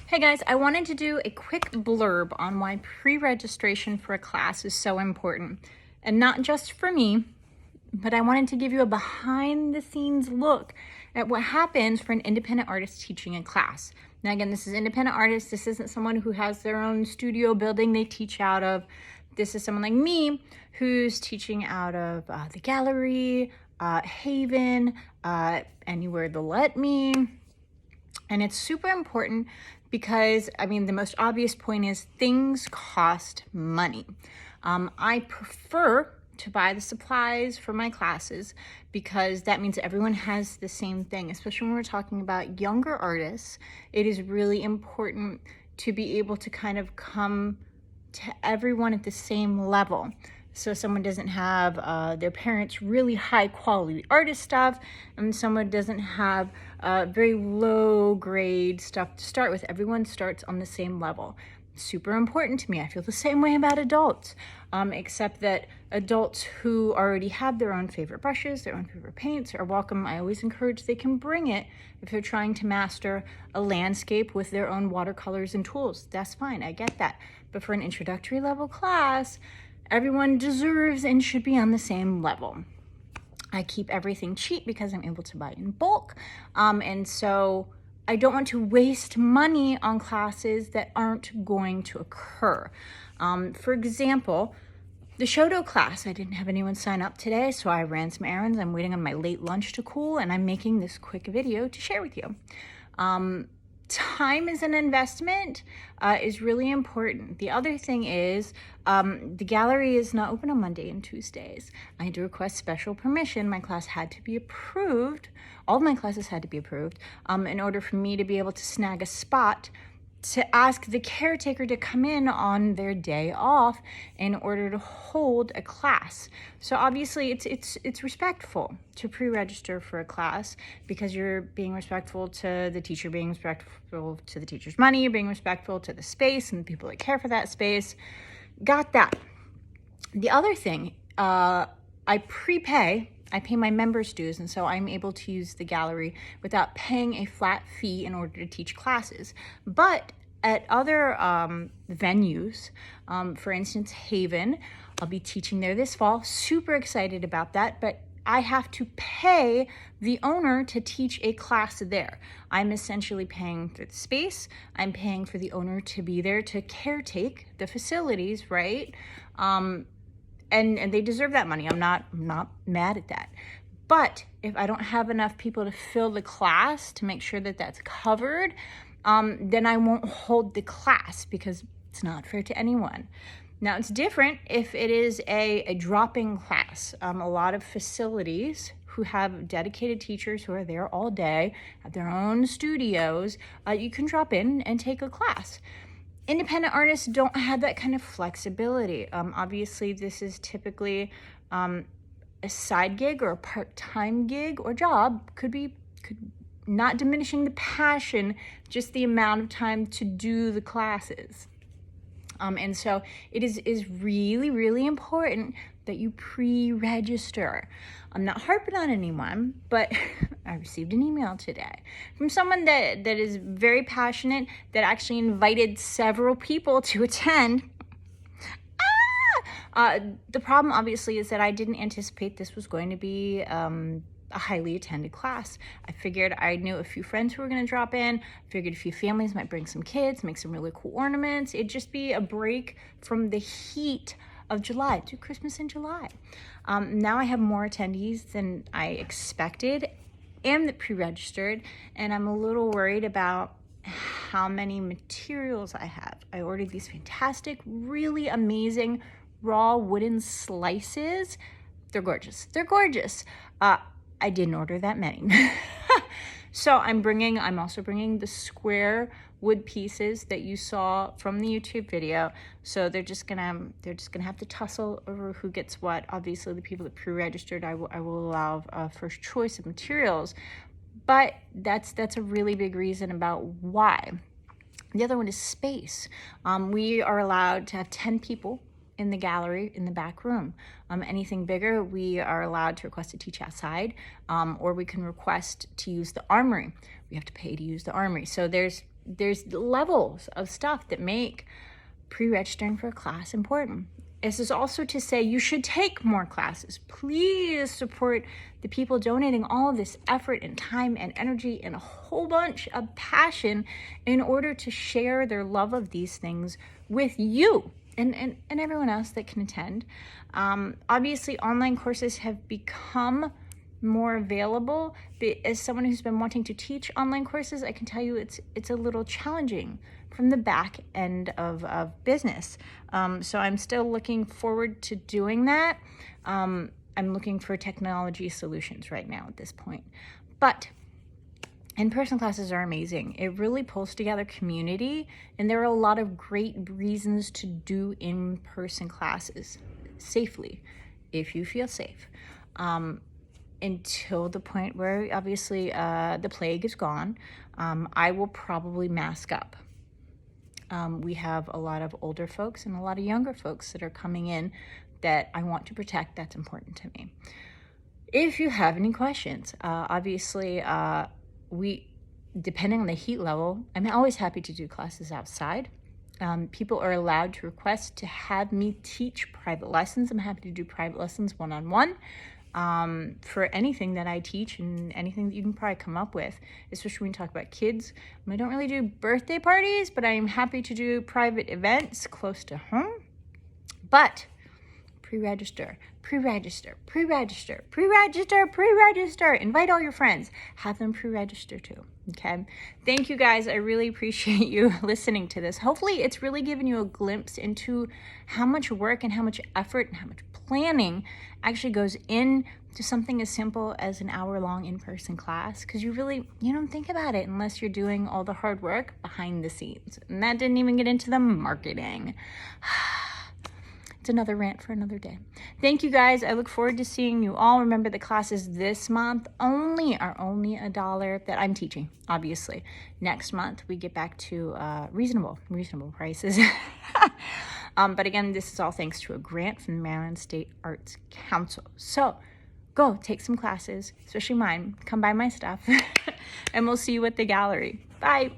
Hey guys, I wanted to do a quick blurb on why pre-registration for a class is so important. And not just for me, but I wanted to give you a behind the scenes look at what happens for an independent artist teaching a class. Now again, this is independent artists. This isn't someone who has their own studio building they teach out of. This is someone like me who's teaching out of the gallery, Haven, anywhere they'll let me. And it's super important because, the most obvious point is things cost money. I prefer to buy the supplies for my classes because that means everyone has the same thing, especially when we're talking about younger artists. It is really important to be able to kind of come to everyone at the same level. So someone doesn't have their parents' really high quality artist stuff, and someone doesn't have very low grade stuff to start with. Everyone starts on the same level. Super important to me. I feel the same way about adults, except that adults who already have their own favorite brushes, their own favorite paints are welcome. I always encourage they can bring it if they're trying to master a landscape with their own watercolors and tools. That's fine, I get that. But for an introductory level class, everyone deserves and should be on the same level. I keep everything cheap because I'm able to buy in bulk. And so I don't want to waste money on classes that aren't going to occur. For example, the Shodo class, I didn't have anyone sign up today, so I ran some errands. I'm waiting on my late lunch to cool, and I'm making this quick video to share with you. Time as an investment is really important. The other thing is the gallery is not open on Monday and Tuesdays. I had to request special permission. My class had to be approved. All of my classes had to be approved in order for me to be able to snag a spot to ask the caretaker to come in on their day off in order to hold a class. So obviously it's respectful to pre-register for a class because you're being respectful to the teacher, being respectful to the teacher's money, you're being respectful to the space and the people that care for that space. Got that. The other thing, I pay my members' dues, and so I'm able to use the gallery without paying a flat fee in order to teach classes. But at other venues, for instance, Haven, I'll be teaching there this fall. Super excited about that, but I have to pay the owner to teach a class there. I'm essentially paying for the space. I'm paying for the owner to be there to caretake the facilities, right? And they deserve that money. I'm not mad at that. But if I don't have enough people to fill the class to make sure that that's covered, then I won't hold the class because it's not fair to anyone. Now it's different if it is a drop-in class. A lot of facilities who have dedicated teachers who are there all day, have their own studios, you can drop in and take a class. Independent artists don't have that kind of flexibility. Obviously, this is typically a side gig or a part-time gig or job. Could not diminishing the passion, just the amount of time to do the classes. And so it is really, really important that you pre-register. I'm not harping on anyone, but I received an email today from someone that is very passionate, that actually invited several people to attend. The problem obviously is that I didn't anticipate this was going to be a highly attended class. I knew a few friends who were going to drop in. I figured a few families might bring some kids, make some really cool ornaments. It'd just be a break from the heat of July. Do Christmas in July. Now I have more attendees than I expected and that pre-registered, and I'm a little worried about how many materials I have. I ordered these fantastic, really amazing raw wooden slices. They're gorgeous. They're gorgeous. I didn't order that many. So I'm also bringing the square wood pieces that you saw from the YouTube video. So they're just gonna have to tussle over who gets what. Obviously, the people that pre-registered, I will allow first choice of materials. But that's a really big reason about why. The other one is space. We are allowed to have 10 people in the gallery in the back room. Anything bigger, we are allowed to request to teach outside, or we can request to use the armory. We have to pay to use the armory. So there's there's levels of stuff that make pre-registering for a class important. This is also to say you should take more classes. Please support the people donating all of this effort and time and energy and a whole bunch of passion in order to share their love of these things with you and everyone else that can attend. Obviously, online courses have become more available, but as someone who's been wanting to teach online courses, I can tell you it's a little challenging from the back end of business. So I'm still looking forward to doing that. I'm looking for technology solutions right now at this point. But in-person classes are amazing. It really pulls together community, and there are a lot of great reasons to do in-person classes safely, if you feel safe. Until the point where obviously the plague is gone, I will probably mask up. We have a lot of older folks and a lot of younger folks that are coming in that I want to protect. That's important to me. If you have any questions, obviously depending on the heat level, I'm always happy to do classes outside. People are allowed to request to have me teach private lessons. I'm happy to do private lessons one-on-one. For anything that I teach and anything that you can probably come up with, especially when you talk about kids. I don't really do birthday parties, but I'm happy to do private events close to home. But pre-register, pre-register, pre-register, pre-register, pre-register. Invite all your friends. Have them pre-register too, okay? Thank you guys. I really appreciate you listening to this. Hopefully it's really given you a glimpse into how much work and how much effort and how much planning actually goes into something as simple as an hour-long in-person class, because you don't think about it unless you're doing all the hard work behind the scenes. And that didn't even get into the marketing. It's another rant for another day. Thank you guys. I look forward to seeing you all. Remember, the classes this month are only $1 that I'm teaching, obviously. Next month, we get back to reasonable prices. But again, this is all thanks to a grant from the Maryland State Arts Council. So go take some classes, especially mine. Come buy my stuff, and we'll see you at the gallery. Bye.